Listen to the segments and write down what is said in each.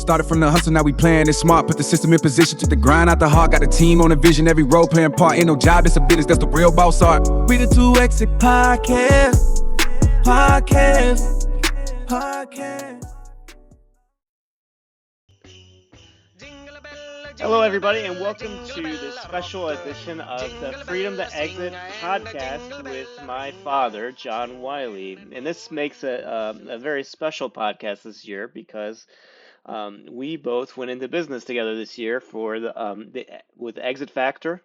Started from the hustle, now we playing it smart. Put the system in position, took the grind out the heart. Got the team on a vision, every role playing part. Ain't no job, it's a business, that's the real boss art. We the 2 Exit Podcast. Hello, everybody, and welcome to this special edition of the Freedom to Exit podcast with my father, John Wiley. And this makes a very special podcast this year because we both went into business together this year for with Exit Factor,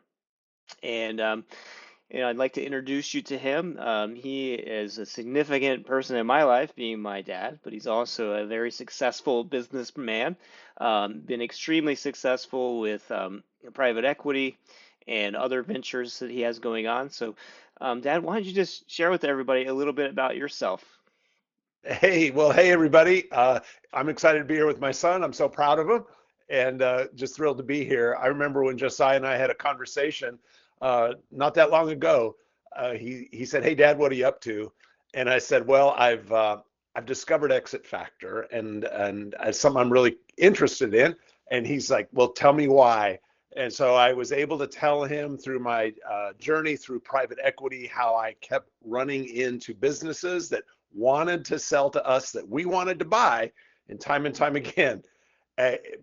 and I'd like to introduce you to him. He is a significant person in my life, being my dad, but he's also a very successful businessman. Been extremely successful with private equity and other ventures that he has going on. So, Dad, why don't you just share with everybody a little bit about yourself? Hey, everybody. I'm excited to be here with my son. I'm so proud of him and just thrilled to be here. I remember when Josiah and I had a conversation not that long ago. He said, "Hey, Dad, what are you up to?" And I said, "Well, I've discovered Exit Factor and it's something I'm really interested in." And he's like, "Well, tell me why." And so I was able to tell him through my journey through private equity how I kept running into businesses that wanted to sell to us that we wanted to buy, and time again,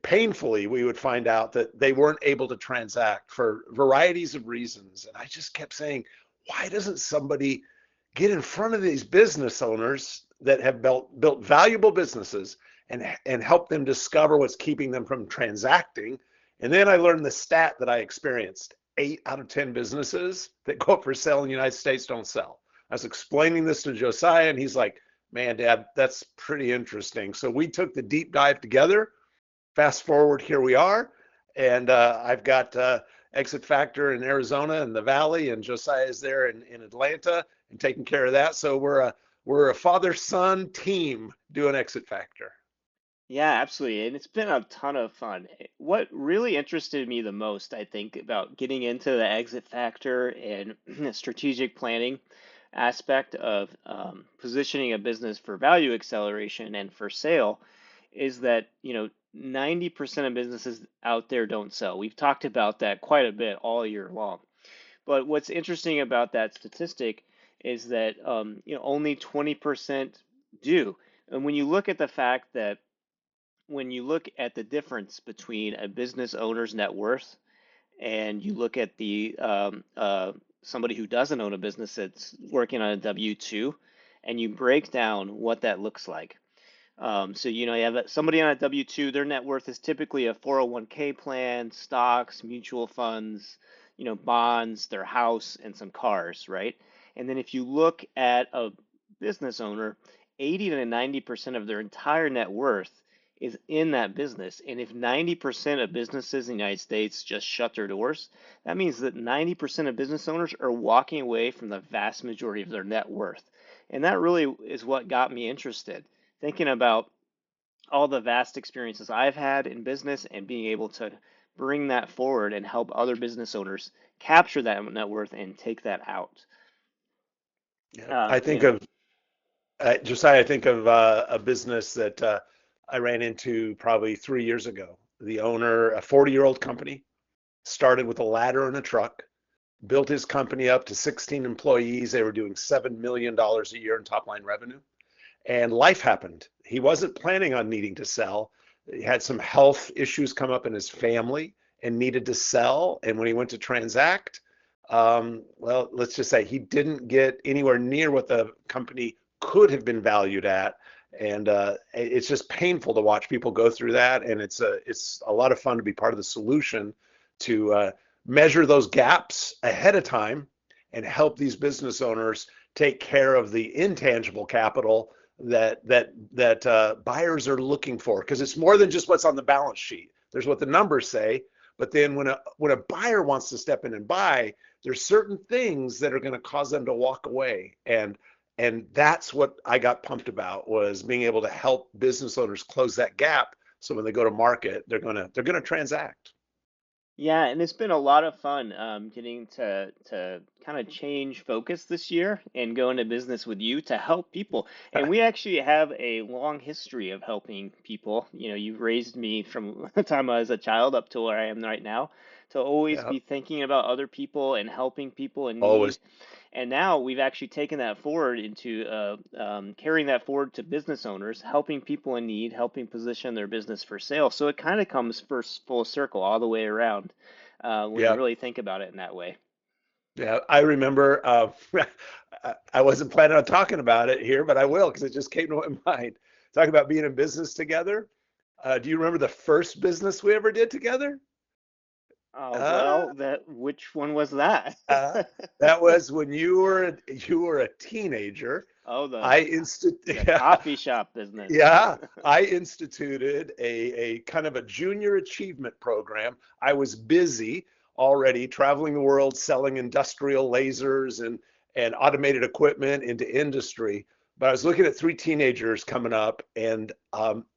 painfully, we would find out that they weren't able to transact for varieties of reasons. And I just kept saying, why doesn't somebody get in front of these business owners that have built valuable businesses and help them discover what's keeping them from transacting? And then I learned the stat that I experienced: 8 out of 10 businesses that go up for sale in the United States don't sell. I was explaining this to Josiah, and he's like, "Man, Dad, that's pretty interesting." So we took the deep dive together. Fast forward, here we are, and I've got Exit Factor in Arizona and the Valley, and Josiah is there in Atlanta and taking care of that. So we're a father-son team doing Exit Factor. Yeah, absolutely. And it's been a ton of fun. What really interested me the most, I think, about getting into the exit factor and strategic planning aspect of positioning a business for value acceleration and for sale is that, 90% of businesses out there don't sell. We've talked about that quite a bit all year long. But what's interesting about that statistic is that, only 20% do. And when you look at the fact that when you look at the difference between a business owner's net worth and you look at the somebody who doesn't own a business that's working on a W-2, and you break down what that looks like. So you have somebody on a W-2, their net worth is typically a 401k plan, stocks, mutual funds, bonds, their house, and some cars, right? And then if you look at a business owner, 80 to 90% of their entire net worth is in that business. And if 90% of businesses in the United States just shut their doors, that means that 90% of business owners are walking away from the vast majority of their net worth. And that really is what got me interested, thinking about all the vast experiences I've had in business and being able to bring that forward and help other business owners capture that net worth and take that out. Yeah, I think of Josiah. I think of a business that I ran into probably 3 years ago. The owner, a 40-year-old company, started with a ladder and a truck, built his company up to 16 employees. They were doing $7 million a year in top line revenue. And life happened. He wasn't planning on needing to sell. He had some health issues come up in his family and needed to sell. And when he went to transact, well, let's just say he didn't get anywhere near what the company could have been valued at. And it's just painful to watch people go through that. And it's a lot of fun to be part of the solution to measure those gaps ahead of time and help these business owners take care of the intangible capital that buyers are looking for. Because it's more than just what's on the balance sheet. There's what the numbers say, but then when a buyer wants to step in and buy, there's certain things that are going to cause them to walk away. And that's what I got pumped about, was being able to help business owners close that gap. So when they go to market, they're gonna transact. Yeah, and it's been a lot of fun getting to kind of change focus this year and go into business with you to help people. And we actually have a long history of helping people. You know, you've raised me from the time I was a child up to where I am right now to always Yeah, be thinking about other people and helping people in need. always. And now we've actually taken that forward into carrying that forward to business owners, helping people in need, helping position their business for sale. So it kind of comes first full circle all the way around when you Yeah, really think about it in that way. yeah. I remember. I wasn't planning on talking about it here, but I will because it just came to my mind. Talking about being in business together. Do you remember the first business we ever did together? Oh, Uh, well, that which one was that? uh, that was when you were a teenager. Oh, the I instit the yeah, coffee shop business. yeah, I instituted a kind of a junior achievement program. I was busy already traveling the world selling industrial lasers and automated equipment into industry. But I was looking at three teenagers coming up, and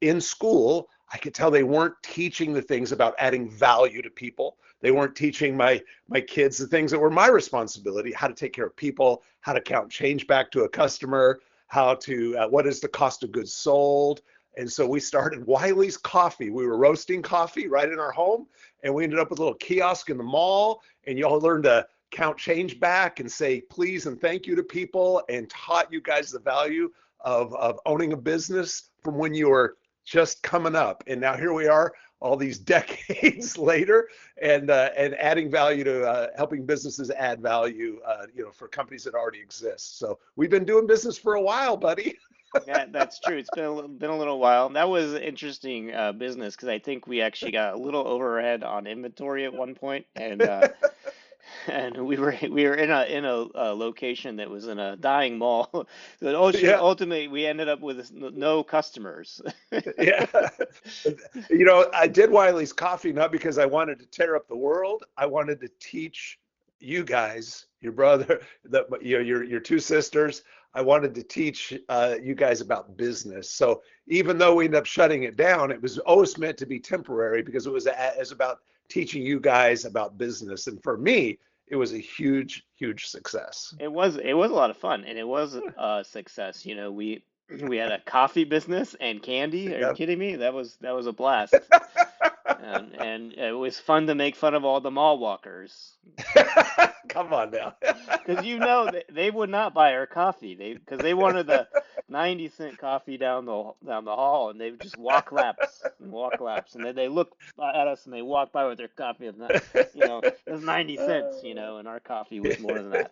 in school, I could tell they weren't teaching the things about adding value to people. They weren't teaching my kids the things that were my responsibility: how to take care of people, how to count change back to a customer, how to what is the cost of goods sold. And so we started Wiley's Coffee. We were roasting coffee right in our home, and we ended up with a little kiosk in the mall. And y'all learned to count change back and say please and thank you to people, and taught you guys the value of owning a business from when you were just coming up. And now here we are, all these decades later, and adding value to helping businesses add value, for companies that already exist. So we've been doing business for a while, buddy. Yeah, that's true. It's been a little while. That was interesting business because I think we actually got a little overhead on inventory at one point, and and we were in a location that was in a dying mall. So Yeah, ultimately, we ended up with no customers. yeah. I did Wiley's Coffee not because I wanted to tear up the world. I wanted to teach you guys, your brother, your two sisters. I wanted to teach you guys about business. So even though we ended up shutting it down, it was always meant to be temporary because it was about teaching you guys about business. And for me, it was a huge, huge success. It was a lot of fun, and it was a success. You know, we had a coffee business and candy. Are you Yeah. kidding me? That was a blast. And it was fun to make fun of all the mall walkers. Come on now. Because they would not buy our coffee. Because they wanted the 90-cent coffee down the hall, and they would just walk laps and walk laps, and then they look at us and they walk by with their coffee. And that, it was 90 cents, and our coffee was more than that.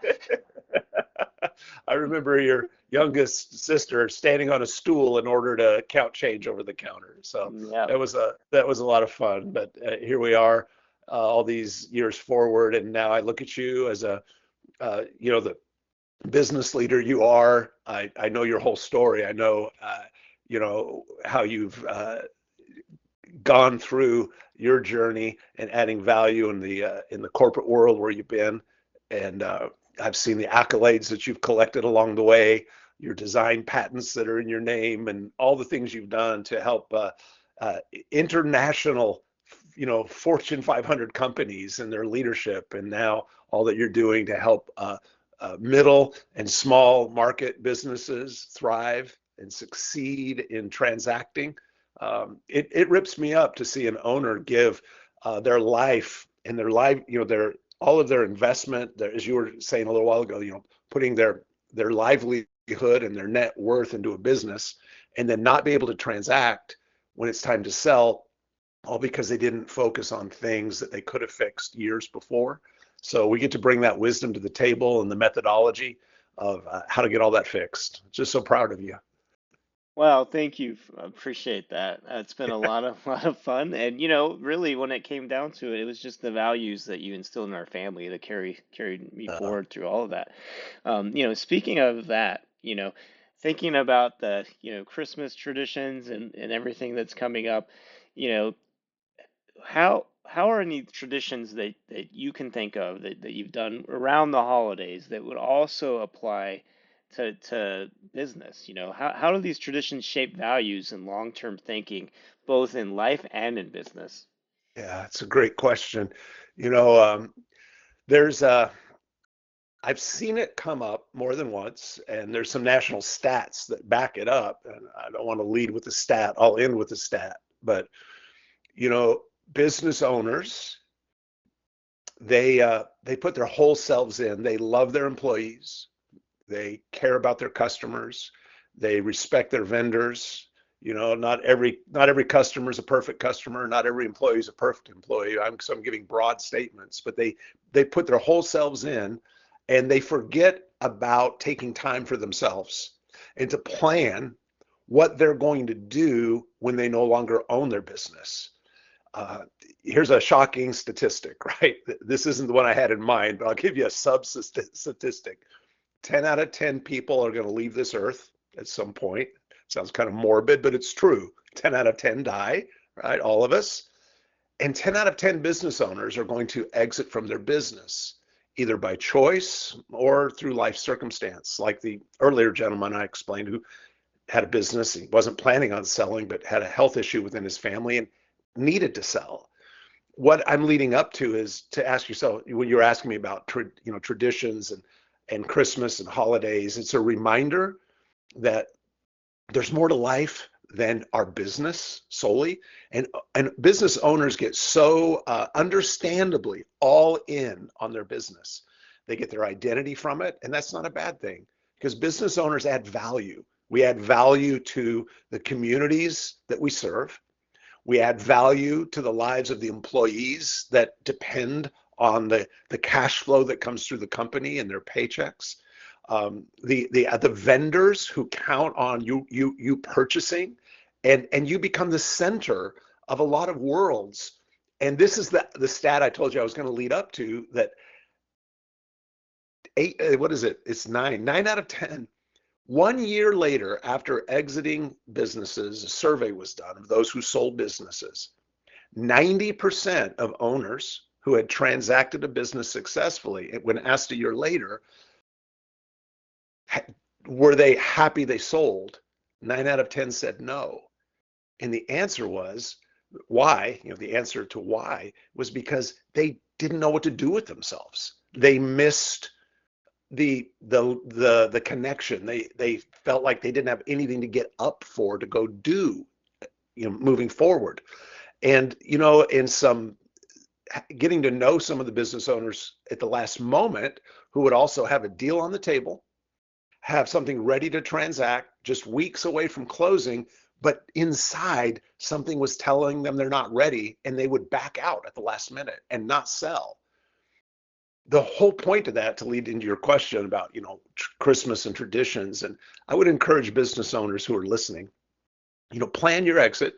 I remember your youngest sister standing on a stool in order to count change over the counter. So Yeah. that was a lot of fun. But here we are, all these years forward, and now I look at you as the business leader you are. I know your whole story. I know how you've gone through your journey and adding value in the corporate world where you've been, and I've seen the accolades that you've collected along the way, your design patents that are in your name, and all the things you've done to help uh, international, Fortune 500 companies and their leadership, and now all that you're doing to help middle and small market businesses thrive and succeed in transacting. It rips me up to see an owner give their life and their life, their all of their investment, as you were saying a little while ago, putting their livelihood and their net worth into a business, and then not be able to transact when it's time to sell, all because they didn't focus on things that they could have fixed years before. So we get to bring that wisdom to the table and the methodology of how to get all that fixed. Just so proud of you. Well, thank you. Appreciate that. It's been a lot of lot of fun, and really, when it came down to it, it was just the values that you instilled in our family that carried me Uh, forward through all of that. Speaking of that, thinking about the Christmas traditions and everything that's coming up, you know, how are any traditions that you can think of that you've done around the holidays that would also apply to business? How do these traditions shape values and long-term thinking, both in life and in business? Yeah, it's a great question. You know, there's I've seen it come up more than once, and there's some national stats that back it up. And I don't want to lead with the stat, I'll end with the stat. But, you know, business owners, they put their whole selves in. They love their employees. They care about their customers. They respect their vendors. You know, not every customer is a perfect customer. Not every employee is a perfect employee. So I'm giving broad statements, but they put their whole selves in, and they forget about taking time for themselves and to plan what they're going to do when they no longer own their business. Uh, Here's a shocking statistic, right? This isn't the one I had in mind, but I'll give you a sub statistic. 10 out of 10 people are going to leave this earth at some point. Sounds kind of morbid, but it's true. 10 out of 10 die, right? All of us. And 10 out of 10 business owners are going to exit from their business, either by choice or through life circumstance. Like the earlier gentleman I explained who had a business, he wasn't planning on selling, but had a health issue within his family and needed to sell. What I'm leading up to is to ask yourself, when you're asking me about traditions and Christmas and holidays, it's a reminder that there's more to life than our business solely. And business owners get so understandably all in on their business. They get their identity from it, and that's not a bad thing because business owners add value. We add value to the communities that we serve. We add value to the lives of the employees that depend on the cash flow that comes through the company and their paychecks. The vendors who count on you purchasing, and you become the center of a lot of worlds. And this is the stat I told you I was going to lead up to, that eight, what is it? It's nine out of 10. 1 year later, after exiting businesses, a survey was done of those who sold businesses. 90% of owners who had transacted a business successfully, when asked a year later, were they happy they sold? 9 out of 10 said no. And the answer was why? The answer to why was because they didn't know what to do with themselves. They missed the connection. They felt like they didn't have anything to get up for to go do, moving forward. And in some getting to know some of the business owners at the last moment who would also have a deal on the table, have something ready to transact just weeks away from closing, but inside something was telling them they're not ready, and they would back out at the last minute and not sell. The whole point of that, to lead into your question about Christmas and traditions, and I would encourage business owners who are listening, plan your exit,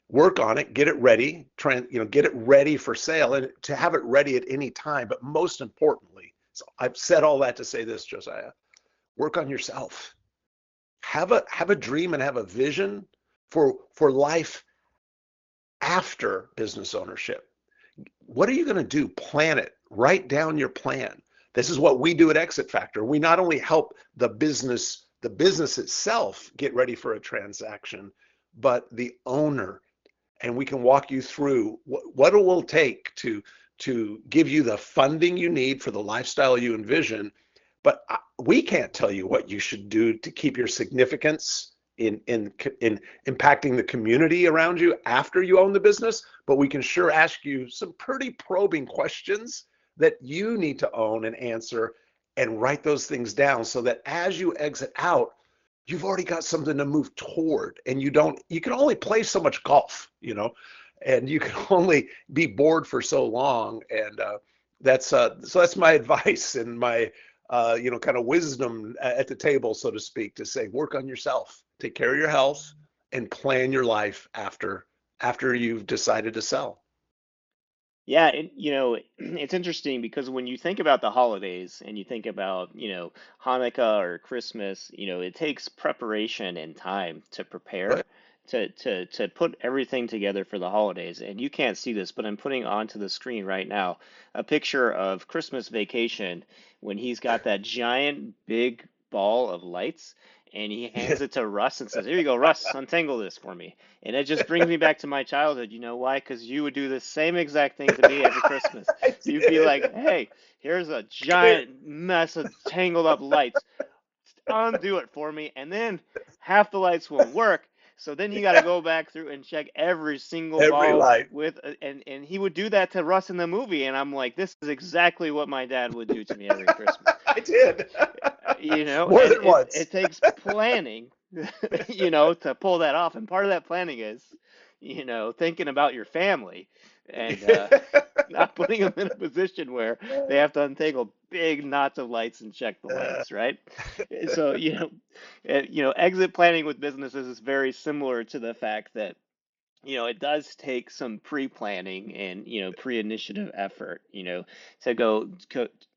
work on it, get it ready, get it ready for sale, and to have it ready at any time. But most importantly, so I've said all that to say this, Josiah, work on yourself. Have a dream and have a vision for life after business ownership. What are you going to do? Plan it. Write down your plan. This is what we do at Exit Factor. We not only help the business itself get ready for a transaction, but the owner. And we can walk you through what it will take to give you the funding you need for the lifestyle you envision. But we can't tell you what you should do to keep your significance in impacting the community around you after you own the business. But we can sure ask you some pretty probing questions that you need to own and answer, and write those things down so that as you exit out, you've already got something to move toward. And you can only play so much golf, and you can only be bored for so long. And so that's my advice and my kind of wisdom at the table, so to speak, to say, work on yourself, take care of your health, and plan your life after you've decided to sell. Yeah, it's interesting because when you think about the holidays and you think about, Hanukkah or Christmas, it takes preparation and time to prepare, But to put everything together for the holidays. And you can't see this, but I'm putting onto the screen right now a picture of Christmas Vacation when he's got that giant big ball of lights and he Yeah. hands it to Russ and says, "Here you go, Russ, untangle this for me." And it just brings me back to my childhood. You know why? Because you would do the same exact thing to me every Christmas. I You'd be did. like, "Hey, here's a Here. giant mess of tangled up lights. Undo it for me." And then half the lights won't work. So then you got to go back through and check every single Every bulb light. with, and he would do that to Russ in the movie, and I'm like, this is exactly what my dad would do to me every Christmas. I did. More And than once. it takes planning, to pull that off. And part of that planning is, thinking about your family and not putting them in a position where they have to untangle big knots of lights and check the lights, right? So, exit planning with businesses is very similar to the fact that it does take some pre-planning and, pre-initiative effort, to go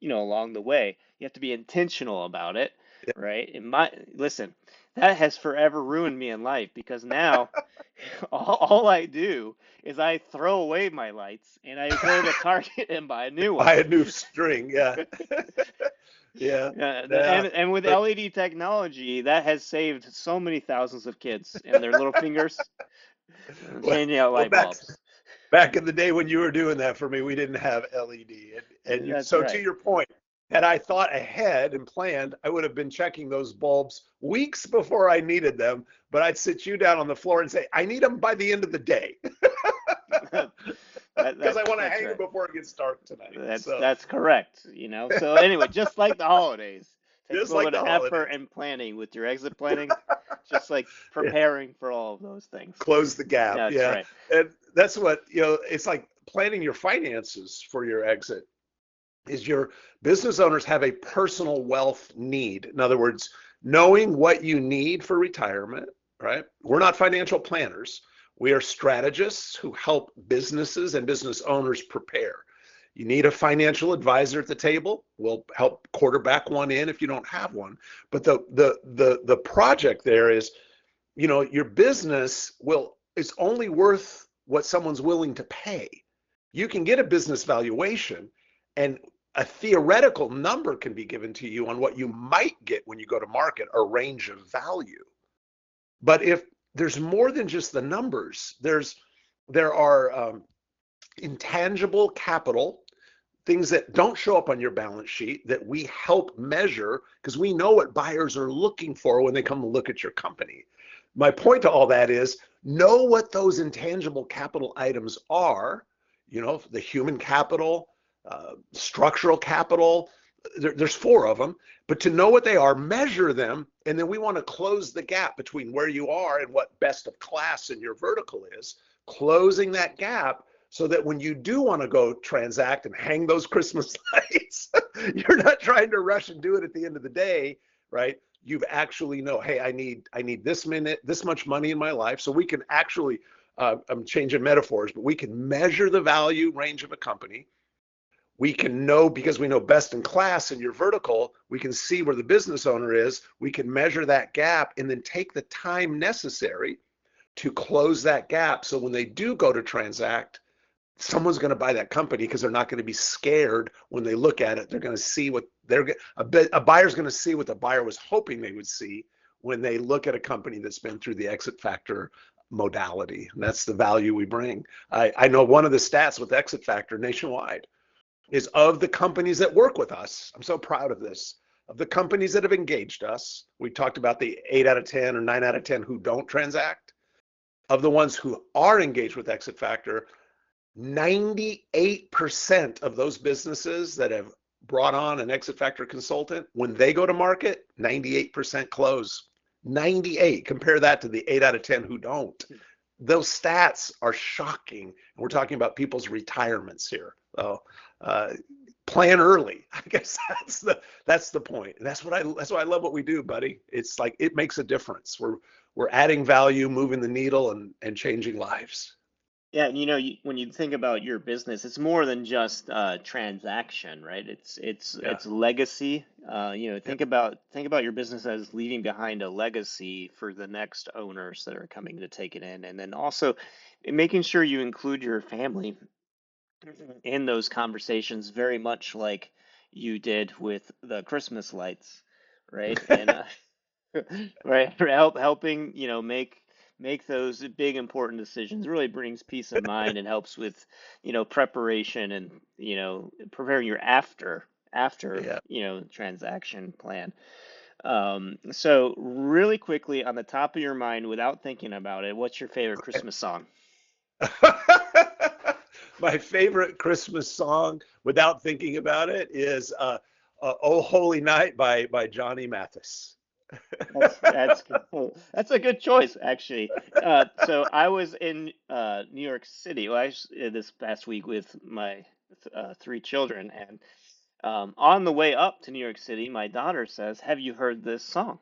along the way. You have to be intentional about it, right? Listen, that has forever ruined me in life because now all I do is I throw away my lights and I go to Target and buy new Buy ones. a new string. Yeah. Yeah. Yeah. And with But LED technology, that has saved so many thousands of kids and their little fingers well, changing out well, light bulbs. back in the day when you were doing that for me, we didn't have LED. That's So to right. your point, had I thought ahead and planned, I would have been checking those bulbs weeks before I needed them. But I'd sit you down on the floor and say, I need them by the end of the day That, because I want to that's hang them right. before it gets dark tonight. So That's correct. So anyway, just like the holidays, takes a just little like bit the of effort holidays. and planning with your exit planning, just like Yeah. preparing for all of those things. Close the gap. That's Yeah. right. And that's what, it's like planning your finances for your exit is your business owners have a personal wealth need. In other words, knowing what you need for retirement, right? We're not financial planners. We are strategists who help businesses and business owners prepare. You need a financial advisor at the table. We'll help quarterback one in if you don't have one. But the project there is, your business is only worth what someone's willing to pay. You can get a business valuation and a theoretical number can be given to you on what you might get when you go to market, a range of value. But if there's more than just the numbers, there are intangible capital, things that don't show up on your balance sheet that we help measure because we know what buyers are looking for when they come to look at your company. My point to all that is know what those intangible capital items are, the human capital, structural capital. There's four of them, but to know what they are, measure them, and then we want to close the gap between where you are and what best of class in your vertical is, closing that gap so that when you do want to go transact and hang those Christmas lights, you're not trying to rush and do it at the end of the day, right? You've actually know, hey, I need this much money in my life, so we can actually, I'm changing metaphors, but we can measure the value range of a company. We can know because we know best in class in your vertical, we can see where the business owner is. We can measure that gap and then take the time necessary to close that gap. So when they do go to transact, someone's going to buy that company because they're not going to be scared when they look at it. They're going to see what a buyer's going to see what the buyer was hoping they would see when they look at a company that's been through the exit factor modality. And that's the value we bring. I know one of the stats with exit factor nationwide is of the companies that work with us. I'm so proud of this. Of the companies that have engaged us, we talked about the 8 out of 10 or 9 out of 10 who don't transact. Of the ones who are engaged with exit factor, 98% of those businesses that have brought on an exit factor consultant, when they go to market, 98% close. 98. Compare that to the 8 out of 10 who don't. Those stats are shocking. We're talking about people's retirements here. So plan early. I guess that's the point. And that's why I love what we do, buddy. It's like it makes a difference. We're adding value, moving the needle, and changing lives. Yeah, and when you think about your business, it's more than just transaction, right? Yeah. It's legacy. Yeah. Think about your business as leaving behind a legacy for the next owners that are coming to take it in, and then also making sure you include your family in those conversations, very much like you did with the Christmas lights, right? And Right, helping, make those big important decisions really brings peace of mind and helps with, preparation and, preparing your after, Yeah. transaction plan. So really quickly on the top of your mind without thinking about it, what's your favorite Christmas song? My favorite Christmas song, without thinking about it, is "Oh Holy Night" by Johnny Mathis. That's cool. That's a good choice, actually. So I was in New York City this past week with my three children, and on the way up to New York City, my daughter says, "Have you heard this song?"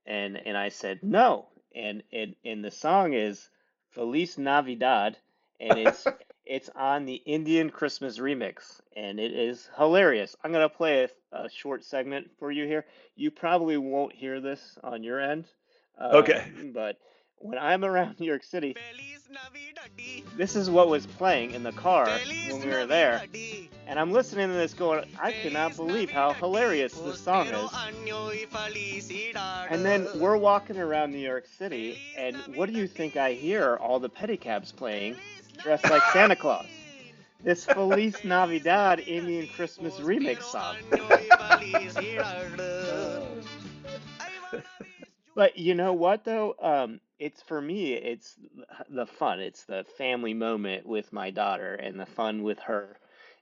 And I said, "No." And the song is Feliz Navidad, and it's on the Indian Christmas remix, and it is hilarious. I'm gonna play a short segment for you here. You probably won't hear this on your end, Okay. but when I'm around New York City, this is what was playing in the car when we were there. And I'm listening to this going, I cannot believe how hilarious this song is. And then we're walking around New York City, and what do you think I hear all the pedicabs playing, dressed like Santa Claus? This Feliz Navidad Indian Christmas remix song. But you know what though? It's for me, it's the fun. It's the family moment with my daughter and the fun with her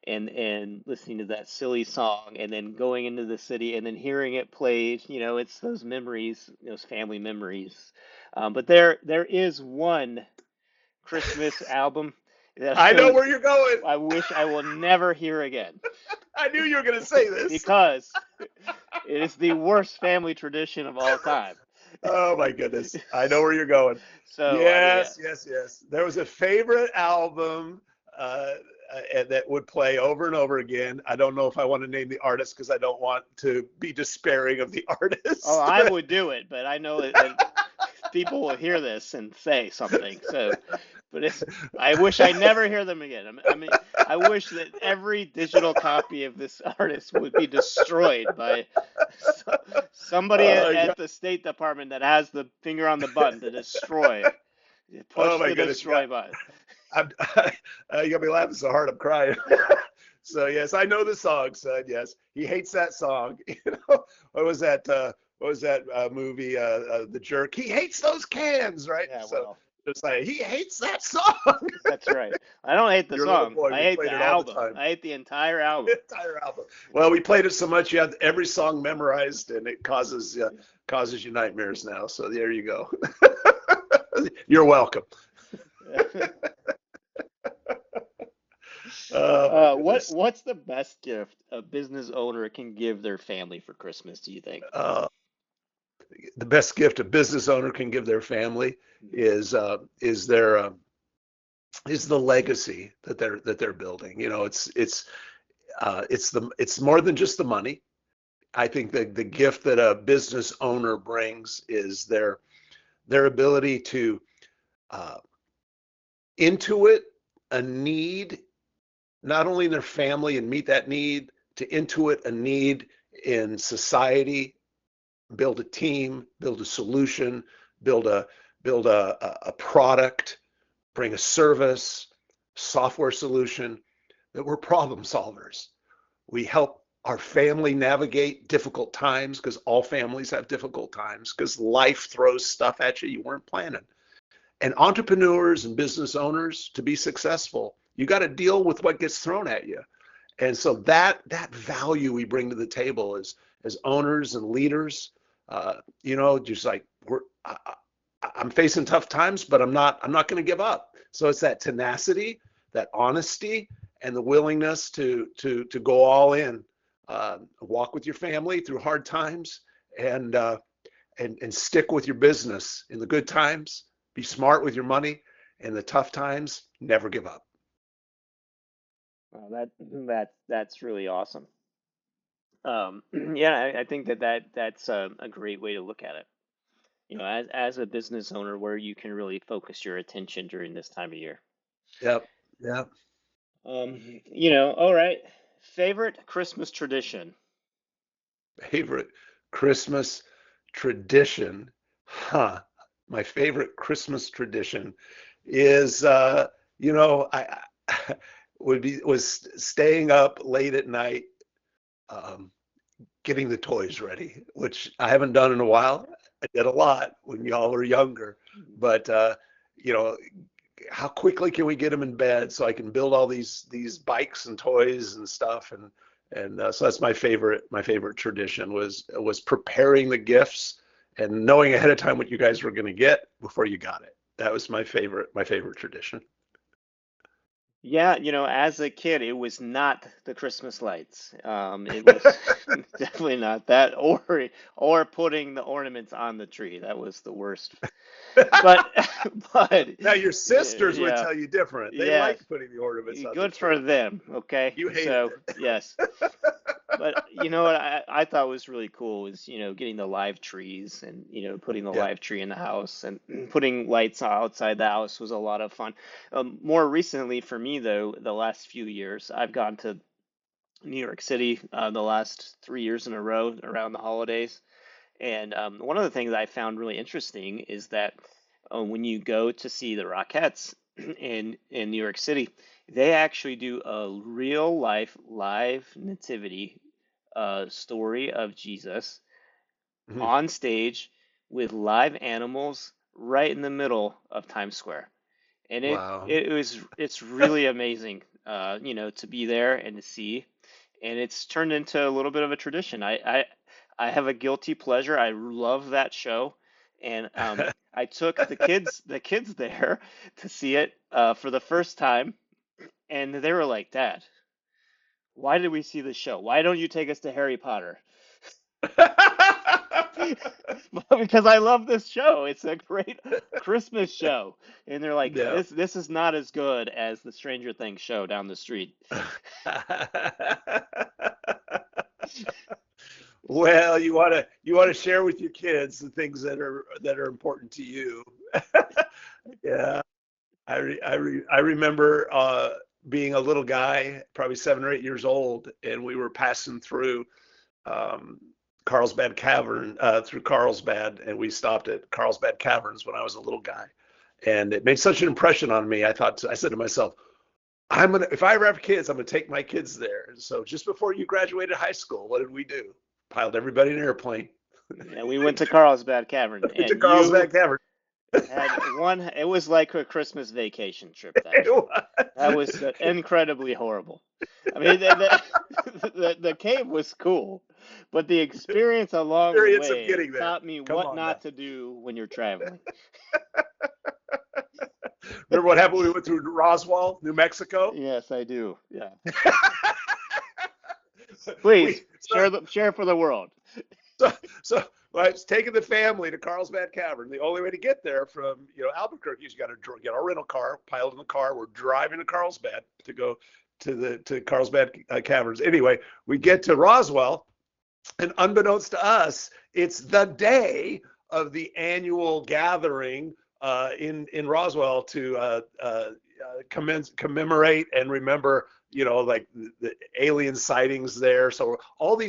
and listening to that silly song and then going into the city and then hearing it played. It's those memories, those family memories. But there is one Christmas album that I know where you're going. I wish I will never hear again I knew you were going to say this. because it is the worst family tradition of all time. Oh my goodness. I know where you're going. So, I mean, Yes, yes, yes. There was a favorite album that would play over and over again. I don't know if I want to name the artist because I don't want to be despairing of the oh, artist. I would do it, but I know that people will hear this and say something. So, but I wish I never hear them again. I mean, I wish that every digital copy of this artist would be destroyed by somebody Oh, at God. the State Department that has the finger on the button to destroy. Oh Push my the goodness. destroy button. I'm, you got me laughing so hard I'm crying. So yes, I know the song, son. Yes, he hates that song. What was that? What was that movie? The Jerk. He hates those cans, right? Yeah, So well, it's like he hates that song. that's right. I don't hate the Your little song. boy, I we hate the played it all the album. time. I hate the entire album. The entire album. Well, we played it so much you had every song memorized, and it causes you nightmares now. So there you go. You're welcome. Oh my goodness. What's the best gift a business owner can give their family for Christmas, do you think? Uh, the best gift a business owner can give their family is their is the legacy that they're building. It's more than just the money. I think the gift that a business owner brings is their ability to uh, intuit a need, not only in their family and meet that need, to intuit a need in society, build a team, build a solution, build a build a product, bring a service, software solution, that we're problem solvers. We help our family navigate difficult times because all families have difficult times because life throws stuff at you weren't planning. And entrepreneurs and business owners, to be successful, you got to deal with what gets thrown at you. And so that value we bring to the table as owners and leaders, just like I'm facing tough times, but I'm not going to give up. So it's that tenacity, that honesty, and the willingness to go all in, walk with your family through hard times, and and stick with your business in the good times. Be smart with your money, and the tough times, never give up. Well, that's really awesome. Yeah, I think that's a great way to look at it. As a business owner, where you can really focus your attention during this time of year. Yep. Yep. All right. Favorite Christmas tradition? Favorite Christmas tradition, huh? My favorite Christmas tradition is, I was staying up late at night, um, getting the toys ready, which I haven't done in a while. I did a lot when y'all were younger, but you know, how quickly can we get them in bed so I can build all these bikes and toys and stuff, and so that's my favorite tradition was preparing the gifts and knowing ahead of time what you guys were going to get before you got it. That was my favorite tradition. Yeah, as a kid, it was not the Christmas lights. It was definitely not that, or putting the ornaments on the tree. That was the worst. But but Now your sisters would yeah, tell you different. They yes, liked putting the ornaments on the good for tree. them. Okay, You hated so it. yes. But what I thought was really cool was, getting the live trees and, putting the Yeah. live tree in the house and putting lights outside the house was a lot of fun. More recently for me, though, the last few years, I've gone to New York City the last 3 years in a row around the holidays. And one of the things I found really interesting is that when you go to see the Rockettes in New York City, they actually do a real life live nativity story of Jesus Mhm. on stage with live animals right in the middle of Times Square. And Wow. it's really amazing, to be there and to see. And it's turned into a little bit of a tradition. I have a guilty pleasure. I love that show, and I took the kids there to see it for the first time, and they were like, "Dad, why did we see this show? Why don't you take us to Harry Potter?" Well, because I love this show. It's a great Christmas show. And they're like, Yeah. this is not as good as the Stranger Things show down the street. Well, you want to share with your kids the things that are important to you. Yeah, I remember being a little guy, probably 7 or 8 years old, and we were passing through um, Carlsbad Cavern, through Carlsbad, and we stopped at Carlsbad Caverns when I was a little guy, and it made such an impression on me. I said to myself, if I ever have kids, I'm gonna take my kids there. And so just before you graduated high school, what did we do? Piled everybody in an airplane Yeah, we went to Carlsbad Cavern, to and you Carlsbad Cavern. had one. It was like a Christmas vacation trip, that It trip. That was. was incredibly horrible. I mean, the cave was cool, but the experience along the Experience of way getting there. taught me Come what on now. not to do when you're traveling. Remember what happened when we went through Roswell, New Mexico? Yes, I do. Yeah. Please we share for the world. so so well, I was taking the family to Carlsbad Cavern. The only way to get there from Albuquerque is you got to get our rental car, piled in the car. We're driving to Carlsbad to go to Carlsbad Caverns. Anyway, we get to Roswell, and unbeknownst to us, it's the day of the annual gathering in Roswell to commemorate and remember, like the alien sightings there. So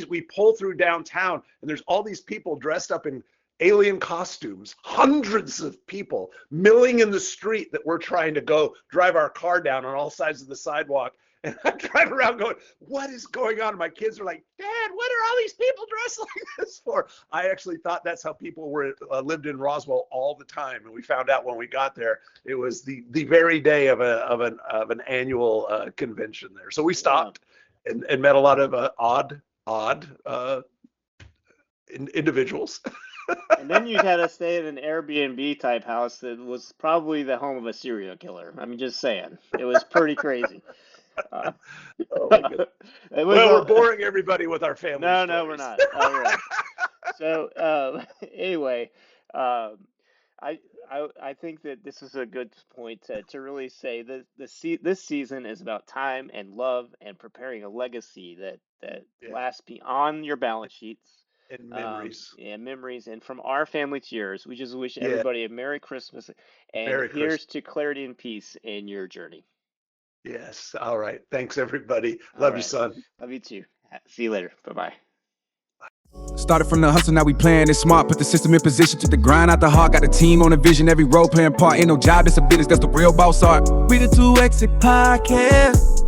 we pull through downtown, and there's all these people dressed up in alien costumes, hundreds of people milling in the street that we're trying to go drive our car down on all sides of the sidewalk. And I drive around going, what is going on? And my kids are like, Dad, what are all these people dressed like this for? I actually thought that's how people lived in Roswell all the time. And we found out when we got there, it was the very day of an annual convention there. So we Yeah. stopped and met a lot of odd individuals. And then you had to stay in an Airbnb type house that was probably the home of a serial killer. I'm just saying. It was pretty crazy. Uh, Oh my goodness. it was Well, we're a boring everybody with our family no, no, we're stories. not. All right. So anyway, um, I think that this is a good point to really say that this season is about time and love and preparing a legacy that Yeah, lasts beyond your balance sheets, and memories. and memories. And from our family to yours, we just wish Yeah, everybody a Merry Christmas, and Merry here's Christmas. to clarity and peace in your journey. Yes. All right. Thanks, everybody. All Love you, right, son. love you too. See you later. Bye bye. Started from the hustle, now we playing it smart. Put the system in position, took the grind out the heart. Got a team on a vision, every role playing part. Ain't no job, it's a business, that's the real boss art. We the 2 Exit Podcast.